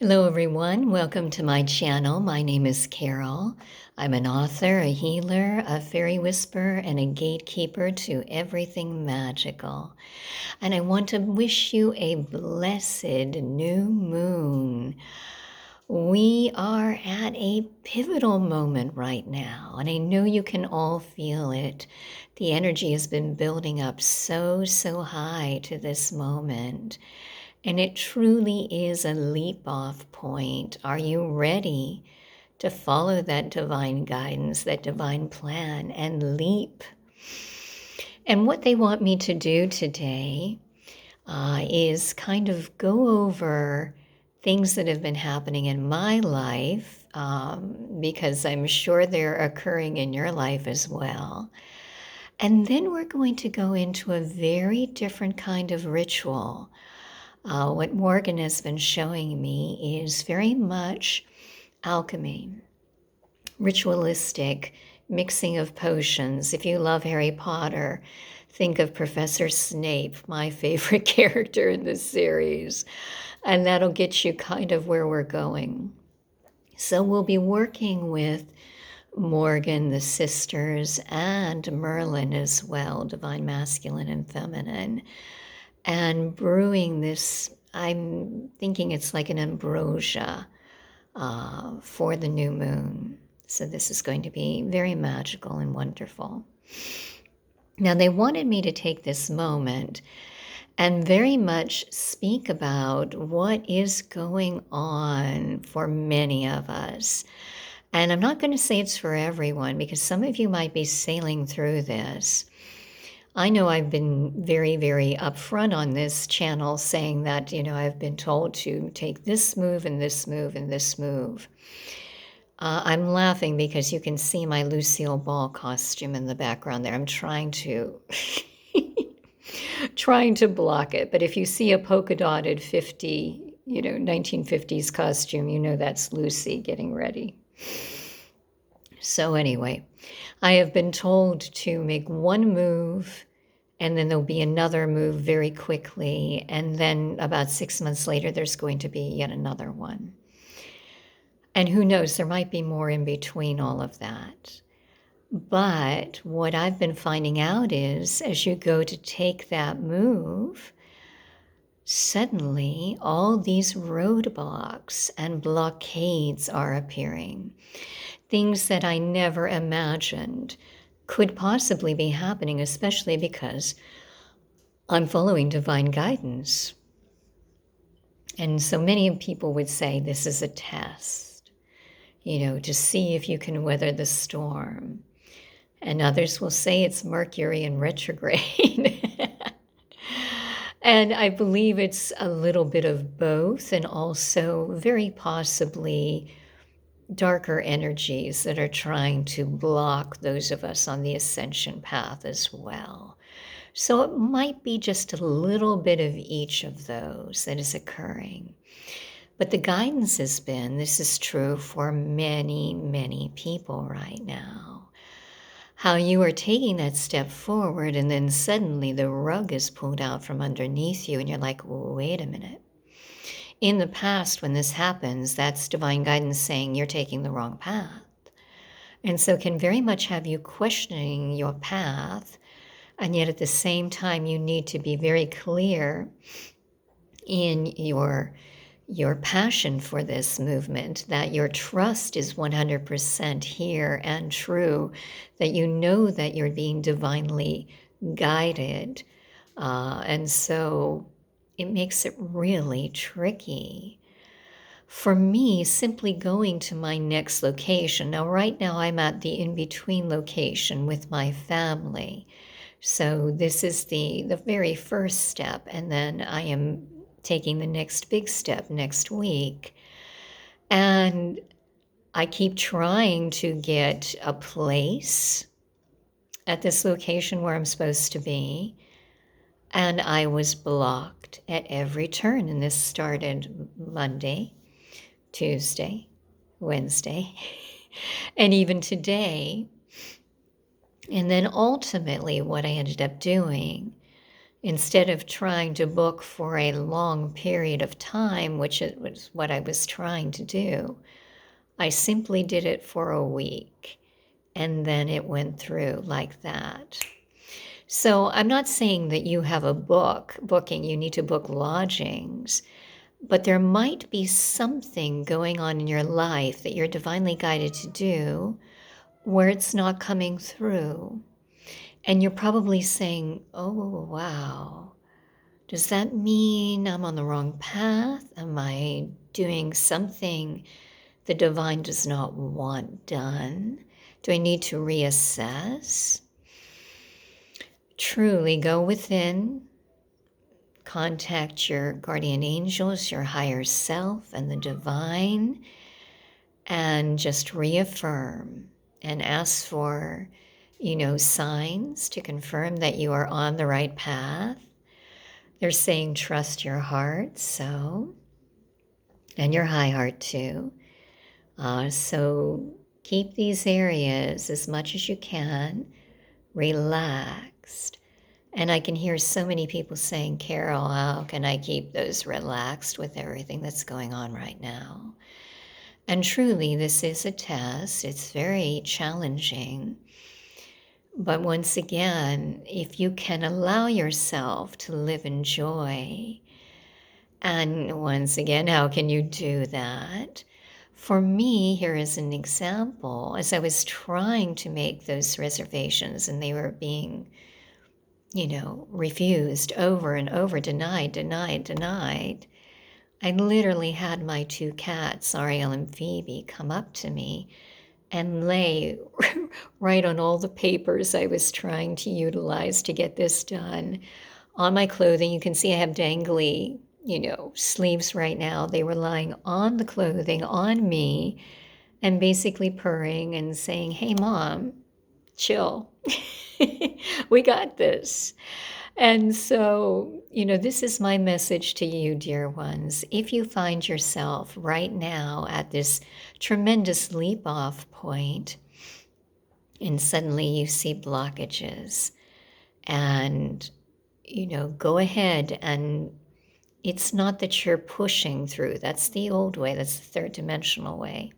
Hello, everyone. Welcome to my channel. My name is Carol. I'm an author, a healer, a fairy whisperer, and a gatekeeper to everything magical. And I want to wish you a blessed new moon. We are at a pivotal moment right now, and I know you can all feel it. The energy has been building up so high to this moment. And it truly is a leap off point. Are you ready to follow that divine guidance, that divine plan, and leap? And what they want me to do today is kind of go over things that have been happening in my life, because I'm sure they're occurring in your life as well. And then we're going to go into a very different kind of ritual. What Morgan has been showing me is very much alchemy, ritualistic mixing of potions. If you love Harry Potter, think of Professor Snape, my favorite character in this series, and that'll get you kind of where we're going. So we'll be working with Morgan, the sisters, and Merlin as well, divine masculine and feminine, and brewing this. I'm thinking it's like an ambrosia for the new moon. So this is going to be very magical and wonderful. Now, they wanted me to take this moment and very much speak about what is going on for many of us. And I'm not going to say it's for everyone, because some of you might be sailing through this. I know I've been very upfront on this channel saying that, I've been told to take this move and this move and this move. I'm laughing because you can see my Lucille Ball costume in the background there. I'm trying to block it. But if you see a polka dotted 1950s costume, that's Lucy getting ready. So anyway, I have been told to make one move, and then there'll be another move very quickly. And then about 6 months later, there's going to be yet another one. And who knows, there might be more in between all of that. But what I've been finding out is, as you go to take that move, suddenly all these roadblocks and blockades are appearing. Things that I never imagined could possibly be happening, especially because I'm following divine guidance. And so many people would say this is a test, to see if you can weather the storm. And others will say it's Mercury in retrograde. And I believe it's a little bit of both, and also very possibly darker energies that are trying to block those of us on the ascension path as well. So it might be just a little bit of each of those that is occurring. But the guidance has been, this is true for many people right now, how you are taking that step forward and then suddenly the rug is pulled out from underneath you and you're like, wait a minute. In the past, when this happens, that's divine guidance saying you're taking the wrong path. And so can very much have you questioning your path, and yet at the same time, you need to be very clear in your passion for this movement, that your trust is 100% here and true, that you know that you're being divinely guided. And so it makes it really tricky. For me, simply going to my next location. Now, right now, I'm at the in-between location with my family. So this is the very first step. And then I am taking the next big step next week. And I keep trying to get a place at this location where I'm supposed to be. And I was blocked at every turn. And this started Monday, Tuesday, Wednesday, and even today. And then ultimately what I ended up doing Instead of trying to book for a long period of time, which it was what I was trying to do, I simply did it for a week, and then it went through like that. So I'm not saying that you have a booking, you need to book lodgings, but there might be something going on in your life that you're divinely guided to do where it's not coming through. And you're probably saying, oh, wow, does that mean I'm on the wrong path? Am I doing something the divine does not want done? Do I need to reassess? Truly go within, contact your guardian angels, your higher self, and the divine, and just reaffirm and ask for, signs to confirm that you are on the right path. They're saying trust your heart, and your high heart too. So keep these areas as much as you can relaxed. And I can hear so many people saying, Carol, how can I keep those relaxed with everything that's going on right now? And truly, this is a test. It's very challenging. But once again, if you can allow yourself to live in joy, and once again, how can you do that? For me, here is an example. As I was trying to make those reservations and they were being, refused over and over, denied. I literally had my two cats, Ariel and Phoebe, come up to me and lay right on all the papers I was trying to utilize to get this done. On my clothing, you can see I have dangly, sleeves right now. They were lying on the clothing, on me, and basically purring and saying, hey, Mom, chill. We got this. And so, this is my message to you, dear ones. If you find yourself right now at this tremendous leap off point, and suddenly you see blockages, and, go ahead, and it's not that you're pushing through. That's the old way. That's the third dimensional way.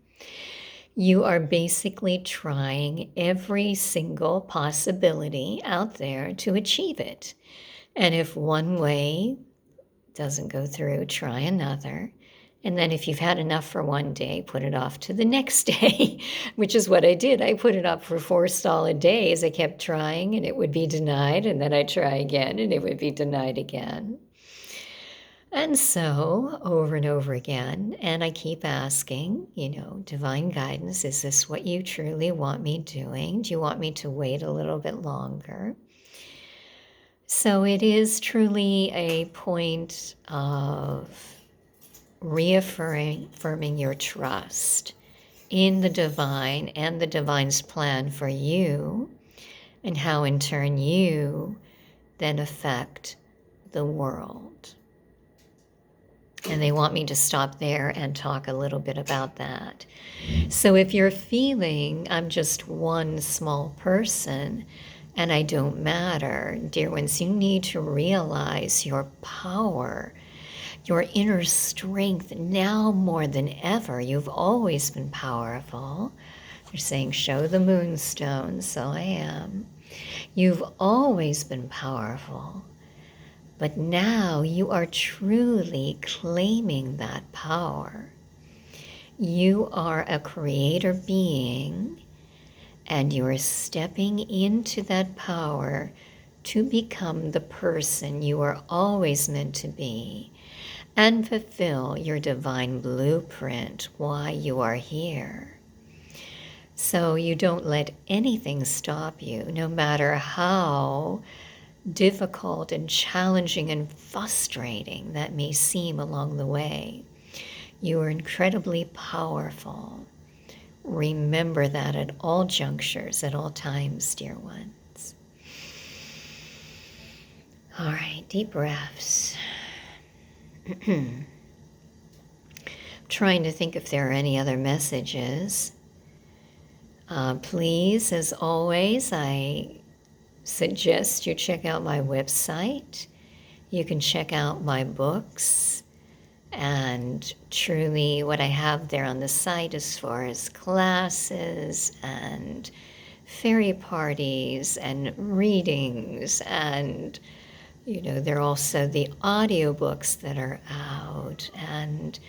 You are basically trying every single possibility out there to achieve it. And if one way doesn't go through, try another. And then if you've had enough for one day, put it off to the next day, which is what I did. I put it off for 4 solid days. I kept trying and it would be denied. And then I'd try again and it would be denied again. And so over and over again, and I keep asking, divine guidance, is this what you truly want me doing? Do you want me to wait a little bit longer? So it is truly a point of reaffirming your trust in the divine and the divine's plan for you, and how in turn you then affect the world. And they want me to stop there and talk a little bit about that. So if you're feeling I'm just one small person and I don't matter, dear ones, you need to realize your power, your inner strength now more than ever. You've always been powerful. They're saying, show the moonstone, so I am. You've always been powerful. But now you are truly claiming that power. You are a creator being, and you are stepping into that power to become the person you are always meant to be and fulfill your divine blueprint why you are here. So you don't let anything stop you, no matter how difficult and challenging and frustrating that may seem along the way. You are incredibly powerful. Remember that at all junctures, at all times, dear ones. All right, deep breaths. Trying to think if there are any other messages. Please, as always, I suggest you check out my website, You can check out my books and truly what I have there on the site as far as classes and fairy parties and readings, and there are also the audiobooks that are out, and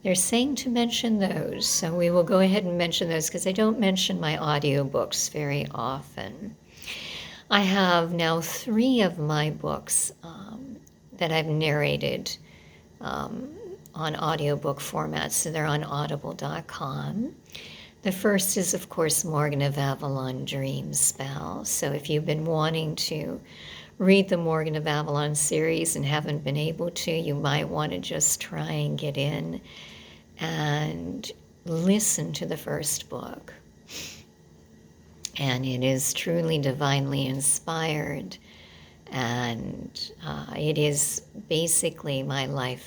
they're saying to mention those, so we will go ahead and mention those because I don't mention my audiobooks very often. I have now 3 of my books that I've narrated on audiobook format, so they're on audible.com. The first is, of course, Morgan of Avalon Dream Spell. So if you've been wanting to read the Morgan of Avalon series and haven't been able to, you might want to just try and get in and listen to the first book. And it is truly divinely inspired, and it is basically my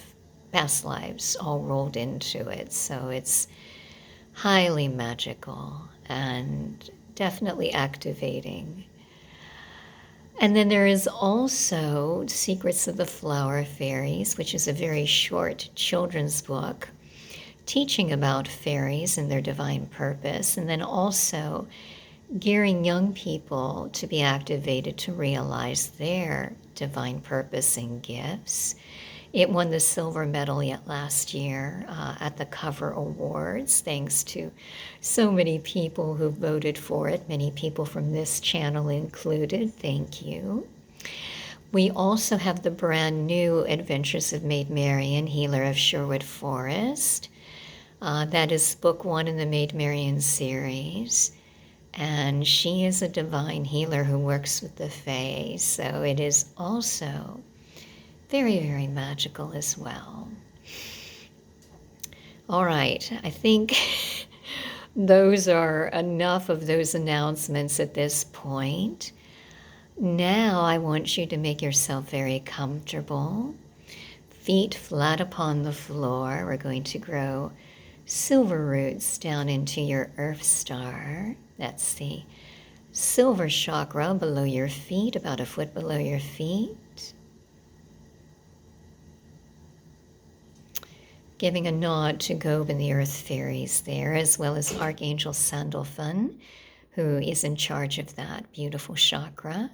past lives all rolled into it. So it's highly magical and definitely activating. And then there is also Secrets of the Flower Fairies, which is a very short children's book teaching about fairies and their divine purpose, and then also gearing young people to be activated to realize their divine purpose and gifts. It won the silver medal last year at the Cover Awards, thanks to so many people who voted for it, many people from this channel included. Thank you. We also have the brand new Adventures of Maid Marian, Healer of Sherwood Forest. That is book 1 in the Maid Marian series. And she is a divine healer who works with the Fae, so it is also very, very magical as well. All right, I think those are enough of those announcements at this point. Now I want you to make yourself very comfortable. Feet flat upon the floor. We're going to grow silver roots down into your Earth Star. That's the silver chakra below your feet, about a foot below your feet. Giving a nod to Gob and the Earth Fairies there, as well as Archangel Sandalphon, who is in charge of that beautiful chakra.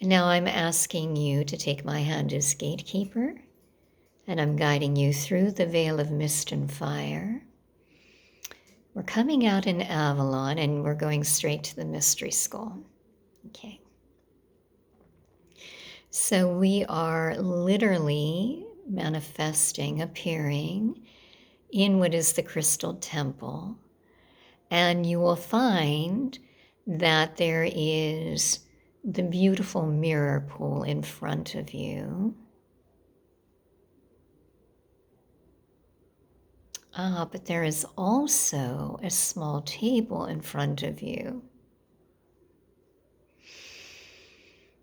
And now I'm asking you to take my hand as gatekeeper, and I'm guiding you through the veil of mist and fire. We're coming out in Avalon, and we're going straight to the Mystery School. Okay. So we are literally manifesting, appearing in what is the Crystal Temple. And you will find that there is the beautiful mirror pool in front of you. But there is also a small table in front of you.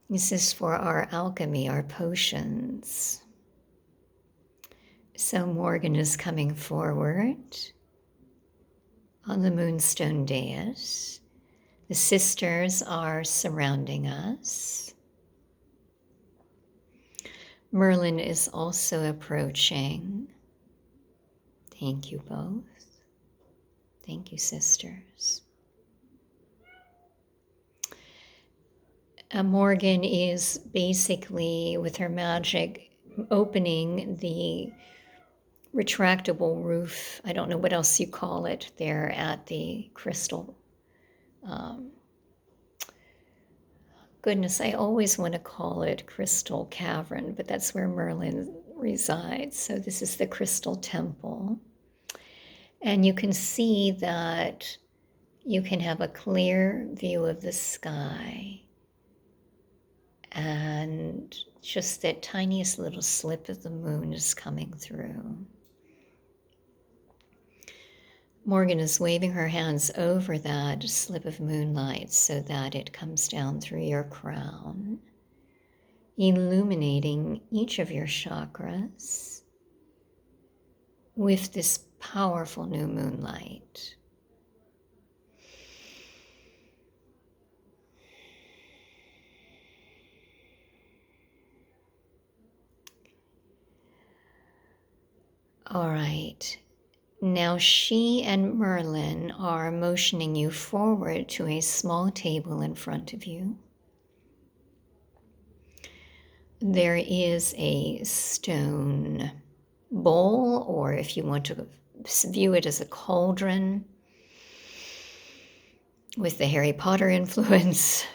This is for our alchemy, our potions. So Morgan is coming forward on the moonstone dais. The sisters are surrounding us. Merlin is also approaching. Thank you both. Thank you, sisters. Morgan is basically, with her magic, opening the retractable roof. I don't know what else you call it there at the crystal. Goodness, I always want to call it Crystal Cavern, but that's where Merlin resides. So this is the Crystal Temple. And you can see that you can have a clear view of the sky. And just that tiniest little slip of the moon is coming through. Morgan is waving her hands over that slip of moonlight so that it comes down through your crown, illuminating each of your chakras with this powerful new moonlight. All right. Now she and Merlin are motioning you forward to a small table in front of you. There is a stone bowl, or if you want to view it as a cauldron with the Harry Potter influence.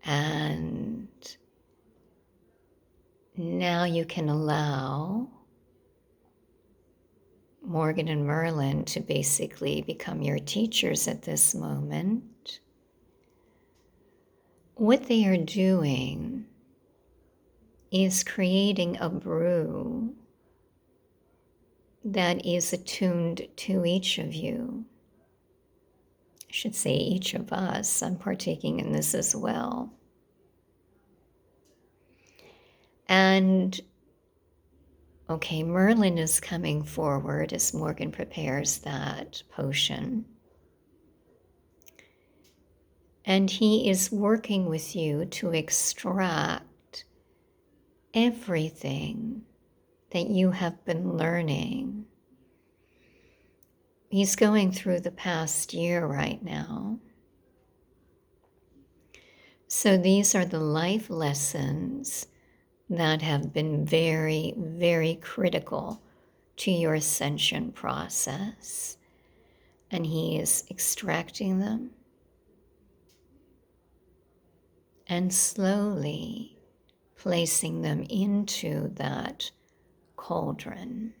And now you can allow Morgan and Merlin to basically become your teachers at this moment. What they are doing is creating a brew that is attuned to each of you. I should say each of us. I'm partaking in this as well. And okay, Merlin is coming forward as Morgan prepares that potion. And he is working with you to extract everything that you have been learning. He's going through the past year right now. So these are the life lessons that have been very, very critical to your ascension process. And he is extracting them and slowly placing them into that cauldron.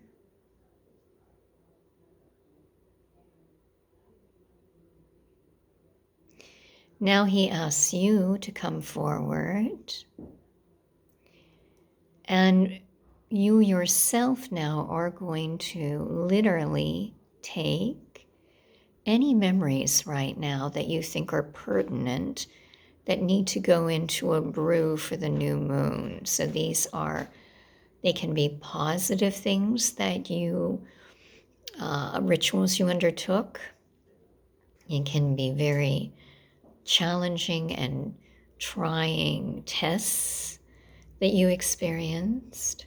Now he asks you to come forward, and you yourself now are going to literally take any memories right now that you think are pertinent that need to go into a brew for the new moon. So they can be positive things that rituals you undertook. It can be very challenging and trying tests that you experienced,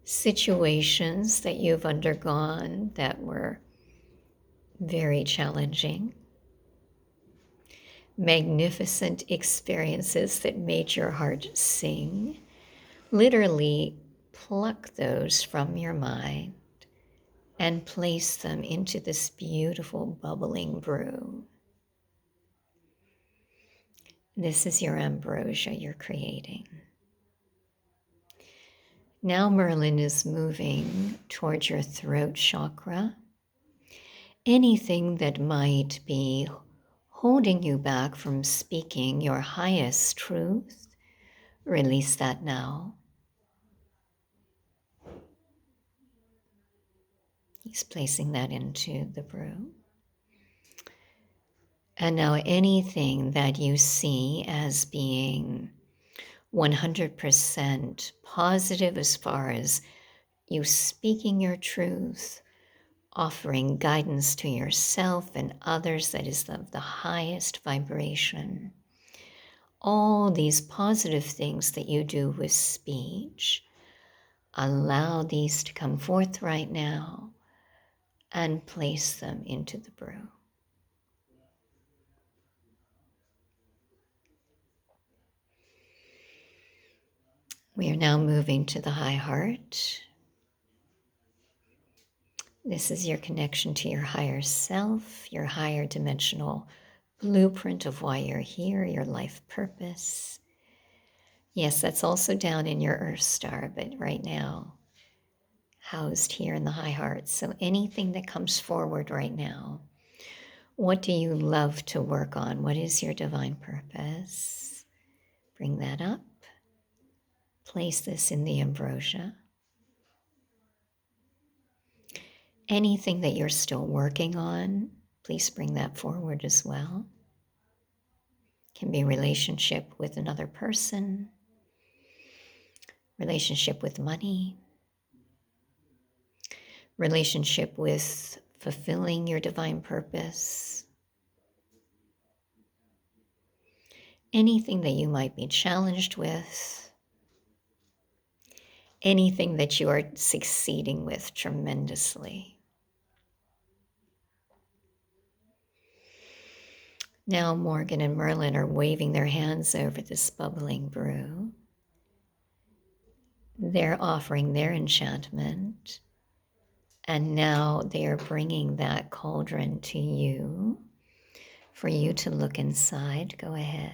situations that you've undergone that were very challenging, magnificent experiences that made your heart sing. Literally pluck those from your mind and place them into this beautiful bubbling brew. This is your ambrosia you're creating. Now Merlin is moving towards your throat chakra. Anything that might be holding you back from speaking your highest truth, release that now. He's placing that into the brew. And now anything that you see as being 100% positive as far as you speaking your truth, offering guidance to yourself and others that is of the highest vibration. All these positive things that you do with speech, allow these to come forth right now and place them into the brew. We are now moving to the high heart. This is your connection to your higher self, your higher dimensional blueprint of why you're here, your life purpose. Yes, that's also down in your Earth star, but right now, housed here in the high heart. So anything that comes forward right now, what do you love to work on? What is your divine purpose? Bring that up. Place this in the ambrosia. Anything that you're still working on, please bring that forward as well. Can be relationship with another person, relationship with money, relationship with fulfilling your divine purpose. Anything that you might be challenged with, anything that you are succeeding with tremendously. Now Morgan and Merlin are waving their hands over this bubbling brew. They're offering their enchantment. And now they are bringing that cauldron to you for you to look inside. Go ahead.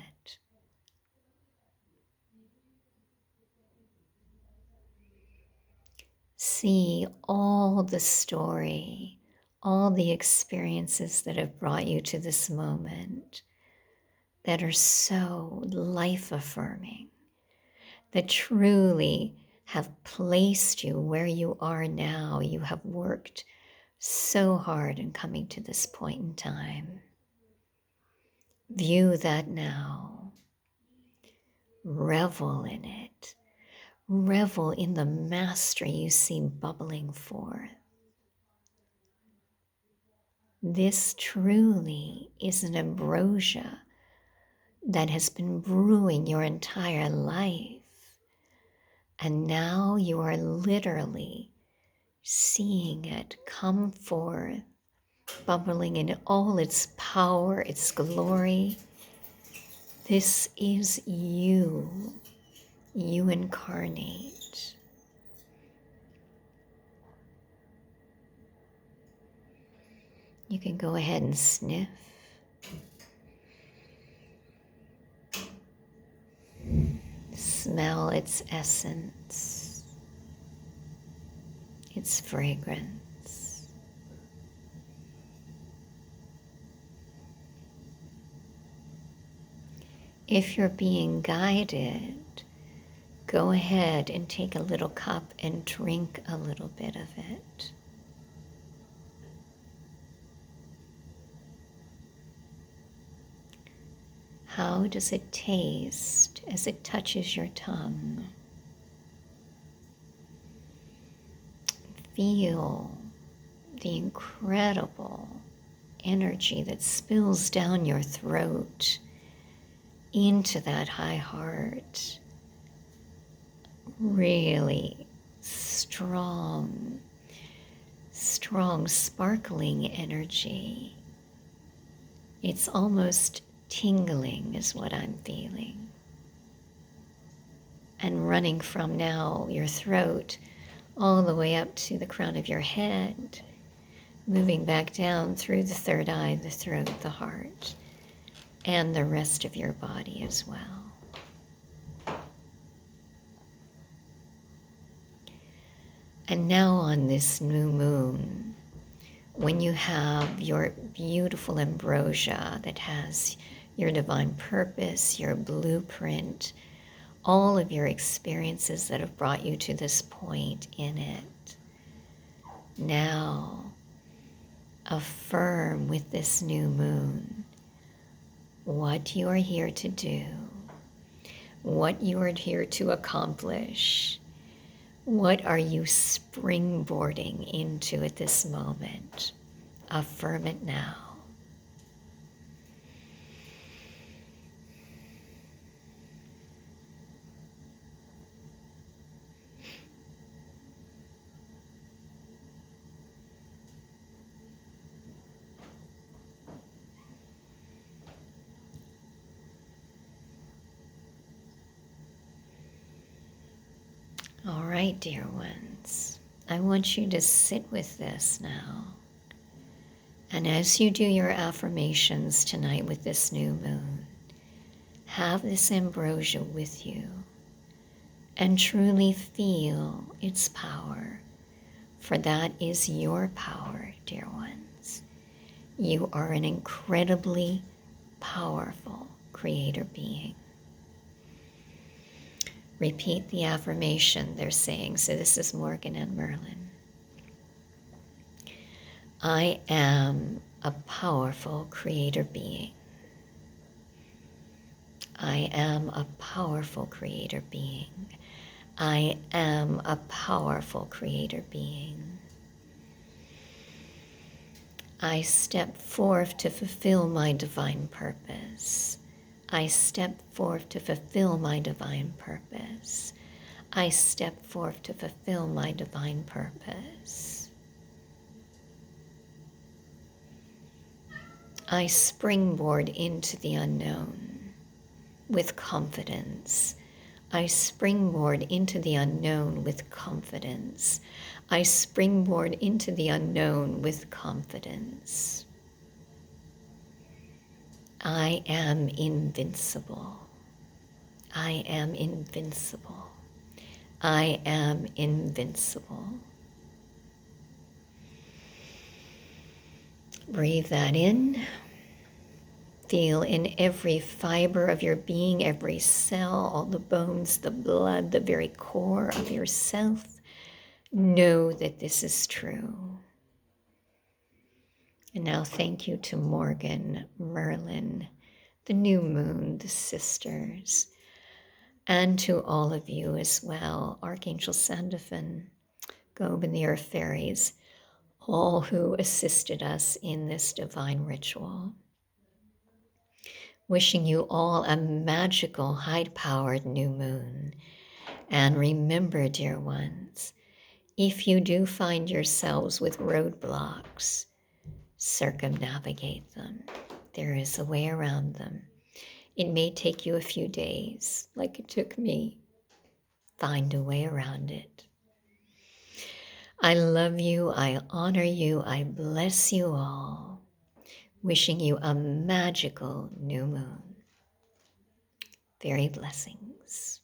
See all the story, all the experiences that have brought you to this moment that are so life-affirming, that truly have placed you where you are now. You have worked so hard in coming to this point in time. View that now. Revel in it. Revel in the mastery you see bubbling forth. This truly is an ambrosia that has been brewing your entire life. And now you are literally seeing it come forth, bubbling in all its power, its glory. This is you. You incarnate. You can go ahead and sniff. Smell its essence, its fragrance. If you're being guided, go ahead and take a little cup and drink a little bit of it. How does it taste as it touches your tongue? Feel the incredible energy that spills down your throat into that high heart. Really strong, sparkling energy. It's almost tingling is what I'm feeling. And running from now your throat all the way up to the crown of your head, moving back down through the third eye, the throat, the heart, and the rest of your body as well. And now on this new moon, when you have your beautiful ambrosia that has your divine purpose, your blueprint, all of your experiences that have brought you to this point in it, now affirm with this new moon what you are here to do, what you are here to accomplish. What are you springboarding into at this moment? Affirm it now. All right, dear ones, I want you to sit with this now. And as you do your affirmations tonight with this new moon, have this ambrosia with you and truly feel its power, for that is your power, dear ones. You are an incredibly powerful creator being. Repeat the affirmation they're saying. So this is Morgan and Merlin. I am a powerful creator being. I am a powerful creator being. I am a powerful creator being. I step forth to fulfill my divine purpose. I step forth to fulfill my divine purpose. I step forth to fulfill my divine purpose. I springboard into the unknown with confidence. I springboard into the unknown with confidence. I springboard into the unknown with confidence. I am invincible. I am invincible. I am invincible. Breathe that in. Feel in every fiber of your being, every cell, all the bones, the blood, the very core of yourself. Know that this is true. And now thank you to Morgan, Merlin, the new moon, the sisters, and to all of you as well, Archangel Sandalphon, Gob and the Earth Fairies, all who assisted us in this divine ritual. Wishing you all a magical, high-powered new moon. And remember, dear ones, if you do find yourselves with roadblocks, circumnavigate them. There is a way around them. It may take you a few days, like it took me. Find a way around it. I love you, I honor you, I bless you all. Wishing you a magical new moon. Very blessings.